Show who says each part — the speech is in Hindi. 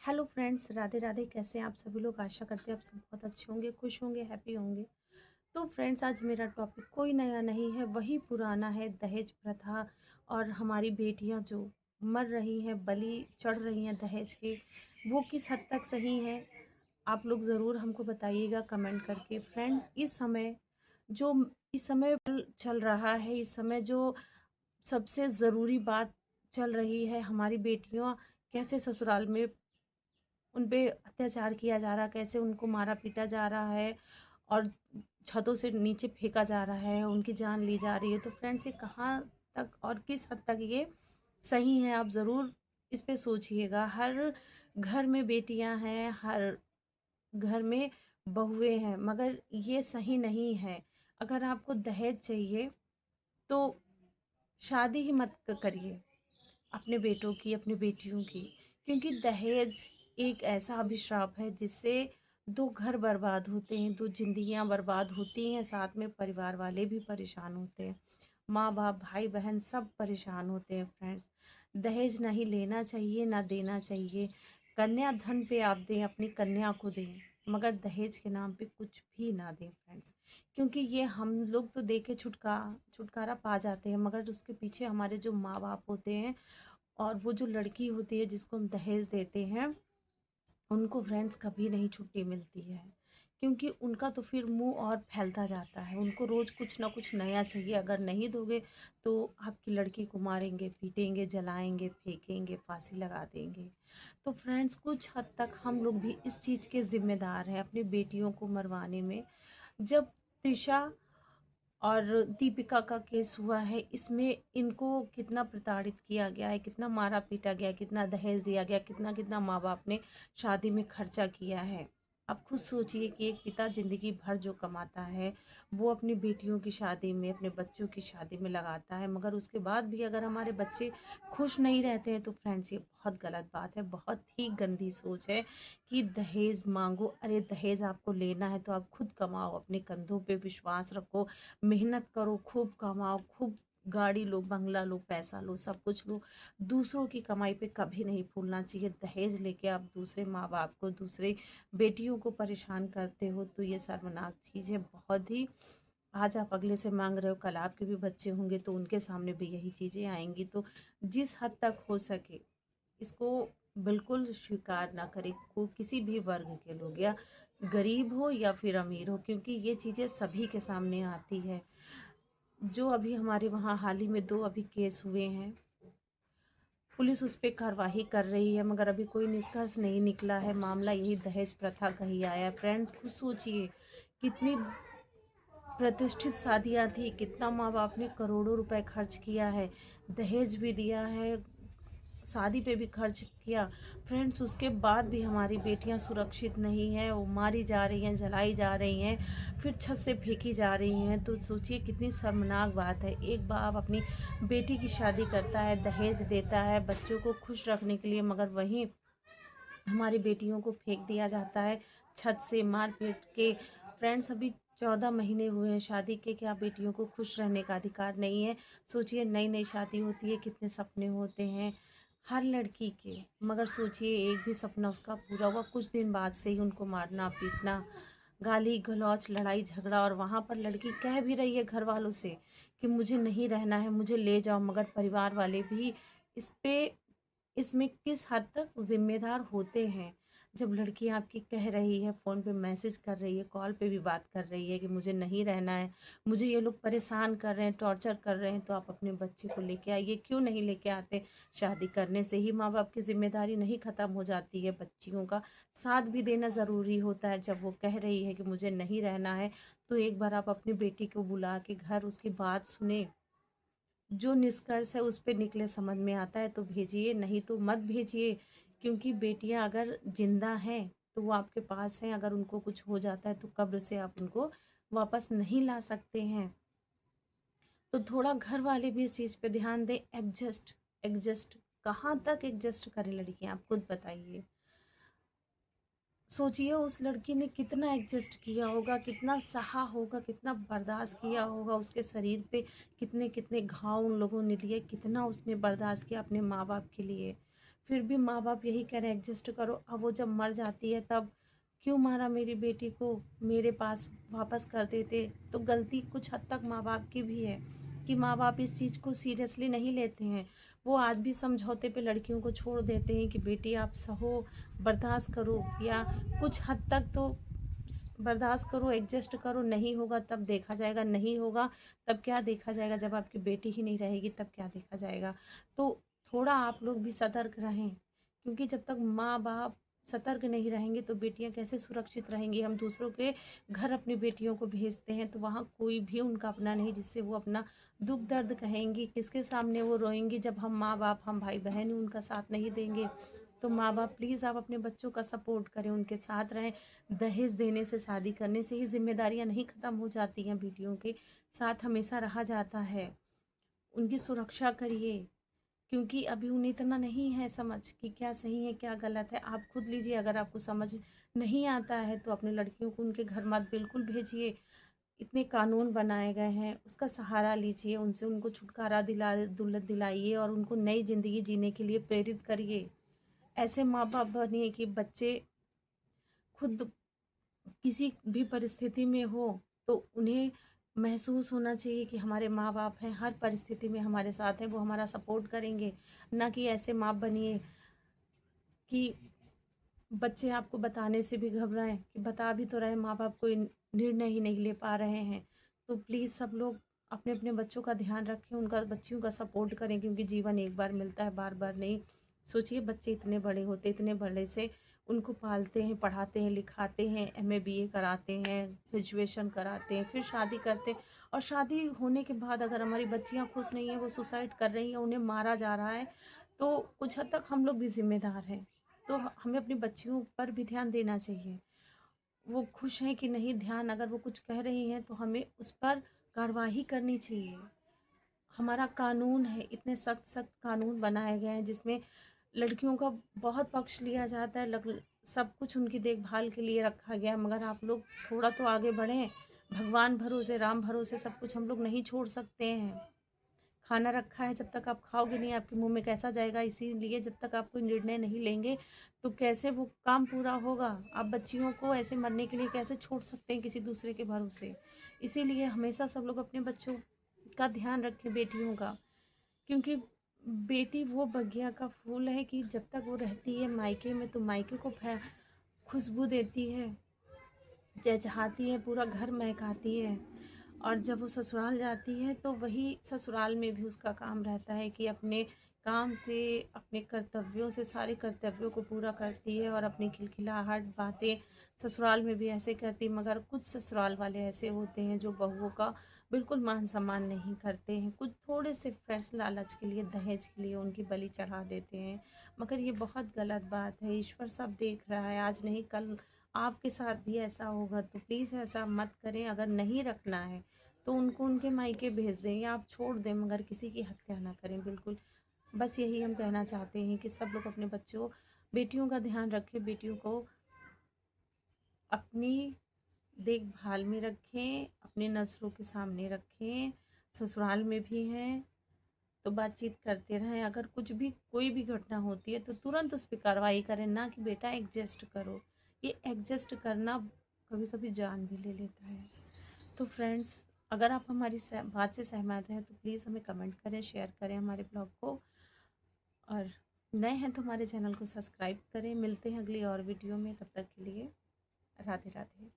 Speaker 1: Hello friends, Radhe Radhe. कैसे हैं आप सभी लोग? आशा करते हैं आप सब बहुत अच्छे होंगे, खुश होंगे, हैप्पी होंगे। तो फ्रेंड्स, आज मेरा टॉपिक कोई नया नहीं है, वही पुराना है। दहेज प्रथा और हमारी बेटियां जो मर रही हैं, बलि चढ़ रही हैं दहेज के, वो किस हद तक सही है? आप लोग ज़रूर हमको बताइएगा कमेंट करके। फ्रेंड, जो इस समय चल रहा है, इस समय जो सबसे ज़रूरी बात चल रही है, हमारी बेटियां कैसे ससुराल में उन पे अत्याचार किया जा रहा है, कैसे उनको मारा पीटा जा रहा है और छतों से नीचे फेंका जा रहा है, उनकी जान ली जा रही है। तो फ्रेंड्स, ये कहाँ तक और किस हद तक ये सही है? आप ज़रूर इस पे सोचिएगा। हर घर में बेटियां हैं, हर घर में बहुएं हैं, मगर ये सही नहीं है। अगर आपको दहेज चाहिए तो शादी ही मत करिए अपने बेटों की, अपनी बेटियों की, क्योंकि दहेज एक ऐसा अभिशाप है जिससे दो घर बर्बाद होते हैं, दो जिंदगियां बर्बाद होती हैं, साथ में परिवार वाले भी परेशान होते हैं, माँ बाप भाई बहन सब परेशान होते हैं। फ्रेंड्स, दहेज नहीं लेना चाहिए, ना देना चाहिए। कन्या धन पे आप दें, अपनी कन्या को दें, मगर दहेज के नाम पे कुछ भी ना दें फ्रेंड्स। क्योंकि ये हम लोग तो दे के छुटकारा पा जाते हैं, मगर उसके पीछे हमारे जो माँ बाप होते हैं और वो जो लड़की होती है जिसको हम दहेज देते हैं, उनको फ्रेंड्स कभी नहीं छुट्टी मिलती है। क्योंकि उनका तो फिर मुंह और फैलता जाता है, उनको रोज़ कुछ ना कुछ नया चाहिए। अगर नहीं दोगे तो आपकी लड़की को मारेंगे, पीटेंगे, जलाएंगे, फेंकेंगे, फांसी लगा देंगे। तो फ्रेंड्स, कुछ हद तक हम लोग भी इस चीज़ के ज़िम्मेदार हैं अपनी बेटियों को मरवाने में। जब त्रिशा और दीपिका का केस हुआ है, इसमें इनको कितना प्रताड़ित किया गया है, कितना मारा पीटा गया, कितना दहेज दिया गया, कितना कितना माँ बाप ने शादी में खर्चा किया है। आप खुद सोचिए कि एक पिता जिंदगी भर जो कमाता है वो अपनी बेटियों की शादी में, अपने बच्चों की शादी में लगाता है, मगर उसके बाद भी अगर हमारे बच्चे खुश नहीं रहते हैं तो फ्रेंड्स, ये बहुत गलत बात है, बहुत ही गंदी सोच है कि दहेज मांगो। अरे दहेज आपको लेना है तो आप खुद कमाओ, अपने कंधों पे विश्वास रखो, मेहनत करो, खूब कमाओ, खूब गाड़ी लो, बंगला लो, पैसा लो, सब कुछ लो। दूसरों की कमाई पे कभी नहीं फूलना चाहिए। दहेज लेके आप दूसरे माँ बाप को, दूसरे बेटियों को परेशान करते हो तो ये शर्मनाक चीज़ है बहुत ही। आज आप अगले से मांग रहे हो, कल आपके भी बच्चे होंगे तो उनके सामने भी यही चीज़ें आएंगी। तो जिस हद तक हो सके इसको बिल्कुल स्वीकार ना करें, को किसी भी वर्ग के लोग, या गरीब हो या फिर अमीर हो, क्योंकि ये चीज़ें सभी के सामने आती है। जो अभी हमारे वहाँ हाल ही में 2 अभी केस हुए हैं, पुलिस उस पर कार्रवाई कर रही है, मगर अभी कोई निष्कर्ष नहीं निकला है। मामला यही दहेज प्रथा का ही आया है। फ्रेंड्स, खुद सोचिए कितनी प्रतिष्ठित शादियाँ थी, कितना माँ बाप ने करोड़ों रुपए खर्च किया है, दहेज भी दिया है, शादी पे भी खर्च किया। फ्रेंड्स, उसके बाद भी हमारी बेटियां सुरक्षित नहीं हैं, वो मारी जा रही हैं, जलाई जा रही हैं, फिर छत से फेंकी जा रही हैं। तो सोचिए कितनी शर्मनाक बात है। एक बाप अपनी बेटी की शादी करता है, दहेज देता है बच्चों को खुश रखने के लिए, मगर वहीं हमारी बेटियों को फेंक दिया जाता है छत से, मार पीट के। फ्रेंड्स, अभी 14 महीने हुए हैं शादी के, क्या बेटियों को खुश रहने का अधिकार नहीं है? सोचिए, नई नई शादी होती है, कितने सपने होते हैं हर लड़की के, मगर सोचिए एक भी सपना उसका पूरा हुआ कुछ दिन बाद से ही उनको मारना पीटना, गाली गलौज, लड़ाई झगड़ा। और वहाँ पर लड़की कह भी रही है घर वालों से कि मुझे नहीं रहना है, मुझे ले जाओ, मगर परिवार वाले भी इस पे इसमें किस हद तक जिम्मेदार होते हैं? जब लड़की आपकी कह रही है, फ़ोन पे मैसेज कर रही है, कॉल पे भी बात कर रही है कि मुझे नहीं रहना है, मुझे ये लोग परेशान कर रहे हैं, टॉर्चर कर रहे हैं, तो आप अपने बच्चे को लेके आइए। क्यों नहीं लेके आते? शादी करने से ही माँ बाप की जिम्मेदारी नहीं ख़त्म हो जाती है? बच्चियों का साथ भी देना ज़रूरी होता है। जब वो कह रही है कि मुझे नहीं रहना है, तो एक बार आप अपनी बेटी को बुला के घर उसकी बात सुने, जो निष्कर्ष है उस पे निकले, समझ में आता है तो भेजिए, नहीं तो मत भेजिए। क्योंकि बेटियां अगर जिंदा हैं तो वो आपके पास हैं, अगर उनको कुछ हो जाता है तो कब्र से आप उनको वापस नहीं ला सकते हैं। तो थोड़ा घर वाले भी इस चीज़ पे ध्यान दें। एडजस्ट एडजस्ट कहाँ तक एडजस्ट करें लड़कियां, आप खुद बताइए। सोचिए उस लड़की ने कितना एडजस्ट किया होगा, कितना सहा होगा, कितना बर्दाश्त किया होगा, उसके शरीर पे कितने कितने घाव उन लोगों ने दिए, कितना उसने बर्दाश्त किया अपने माँ बाप के लिए। फिर भी माँ बाप यही कह रहे हैं एडजस्ट करो। अब वो जब मर जाती है तब क्यों मारा मेरी बेटी को, मेरे पास वापस कर देते। तो गलती कुछ हद तक माँ बाप की भी है कि माँ बाप इस चीज़ को सीरियसली नहीं लेते हैं। वो आज भी समझौते पे लड़कियों को छोड़ देते हैं कि बेटी आप सहो, बर्दाश्त करो, या कुछ हद तक तो बर्दाश्त करो, एडजस्ट करो। नहीं होगा तब देखा जाएगा, नहीं होगा तब क्या देखा जाएगा, जब आपकी बेटी ही नहीं रहेगी तब क्या देखा जाएगा। तो थोड़ा आप लोग भी सतर्क रहें, क्योंकि जब तक माँ बाप सतर्क नहीं रहेंगे तो बेटियां कैसे सुरक्षित रहेंगी। हम दूसरों के घर अपनी बेटियों को भेजते हैं तो वहाँ कोई भी उनका अपना नहीं जिससे वो अपना दुख दर्द कहेंगी। किसके सामने वो रोएंगी जब हम माँ बाप, हम भाई बहन ही उनका साथ नहीं देंगे। तो माँ बाप प्लीज़ आप अपने बच्चों का सपोर्ट करें, उनके साथ रहें। दहेज देने से, शादी करने से ही जिम्मेदारियां नहीं ख़त्म हो जाती हैं, बेटियों के साथ हमेशा रहा जाता है। उनकी सुरक्षा करिए, क्योंकि अभी उन्हें इतना नहीं है समझ कि क्या सही है क्या गलत है। आप खुद लीजिए, अगर आपको समझ नहीं आता है तो अपने लड़कियों को उनके घर मत बिल्कुल भेजिए। इतने कानून बनाए गए हैं, उसका सहारा लीजिए, उनसे उनको छुटकारा दिलाइए और उनको नई ज़िंदगी जीने के लिए प्रेरित करिए। ऐसे माँ बाप बनिए कि बच्चे खुद किसी भी परिस्थिति में हो तो उन्हें महसूस होना चाहिए कि हमारे माँ बाप हैं, हर परिस्थिति में हमारे साथ हैं, वो हमारा सपोर्ट करेंगे। ना कि ऐसे माँ बनिए कि बच्चे आपको बताने से भी घबराएं कि बता भी तो रहे, माँ बाप कोई निर्णय ही नहीं ले पा रहे हैं। तो प्लीज़ सब लोग अपने अपने बच्चों का ध्यान रखें, उनका बच्चियों का सपोर्ट करें, क्योंकि जीवन एक बार मिलता है, बार बार नहीं। सोचिए बच्चे इतने बड़े होते, इतने बड़े से उनको पालते हैं, पढ़ाते हैं, लिखाते हैं, MA BA कराते हैं, ग्रेजुएशन कराते हैं, फिर शादी करते हैं। और शादी होने के बाद अगर हमारी बच्चियाँ खुश नहीं हैं, वो सुसाइड कर रही हैं, उन्हें मारा जा रहा है, तो कुछ हद तक हम लोग भी जिम्मेदार हैं। तो हमें अपनी बच्चियों पर भी ध्यान देना चाहिए। वो खुश हैं कि नहीं, ध्यान अगर वो कुछ कह रही हैं तो हमें उस पर कार्रवाई करनी चाहिए। हमारा कानून है, इतने सख्त सख्त कानून बनाए गए हैं जिसमें लड़कियों का बहुत पक्ष लिया जाता है, सब कुछ उनकी देखभाल के लिए रखा गया है। मगर आप लोग थोड़ा तो आगे बढ़ें। भगवान भरोसे, राम भरोसे सब कुछ हम लोग नहीं छोड़ सकते हैं। खाना रखा है, जब तक आप खाओगे नहीं आपके मुंह में कैसा जाएगा। इसीलिए जब तक आप कोई निर्णय नहीं लेंगे तो कैसे वो काम पूरा होगा। आप बच्चियों को ऐसे मरने के लिए कैसे छोड़ सकते हैं किसी दूसरे के भरोसे। इसीलिए हमेशा सब लोग अपने बच्चों का ध्यान रखें, बेटियों का, क्योंकि बेटी वो बगिया का फूल है कि जब तक वो रहती है मायके में तो मायके को खुशबू देती है, चहचहाती है, पूरा घर महकाती है। और जब वो ससुराल जाती है तो वही ससुराल में भी उसका काम रहता है कि अपने काम से, अपने कर्तव्यों से, सारे कर्तव्यों को पूरा करती है और अपनी खिलखिलाहट बातें ससुराल में भी ऐसे करती। मगर कुछ ससुराल वाले ऐसे होते हैं जो बहुओं का बिल्कुल मान सम्मान नहीं करते हैं। कुछ थोड़े से फ्रेश लालच के लिए, दहेज के लिए उनकी बलि चढ़ा देते हैं। मगर ये बहुत गलत बात है। ईश्वर सब देख रहा है, आज नहीं कल आपके साथ भी ऐसा होगा। तो प्लीज़ ऐसा मत करें। अगर नहीं रखना है तो उनको उनके मायके भेज दें या आप छोड़ दें, मगर किसी की हत्या ना करें बिल्कुल। बस यही हम कहना चाहते हैं कि सब लोग अपने बच्चों, बेटियों का ध्यान रखें, बेटियों को अपनी देखभाल में रखें, अपने नज़रों के सामने रखें। ससुराल में भी हैं तो बातचीत करते रहें। अगर कुछ भी, कोई भी घटना होती है तो तुरंत उस पर कार्रवाई करें, ना कि बेटा एडजस्ट करो। ये एडजस्ट करना कभी कभी जान भी ले लेता है। तो फ्रेंड्स, अगर आप हमारी बात से सहमत हैं तो प्लीज़ हमें कमेंट करें, शेयर करें हमारे ब्लॉग को, और नए हैं तो हमारे चैनल को सब्सक्राइब करें। मिलते हैं अगली और वीडियो में, तब तक के लिए राधे राधे।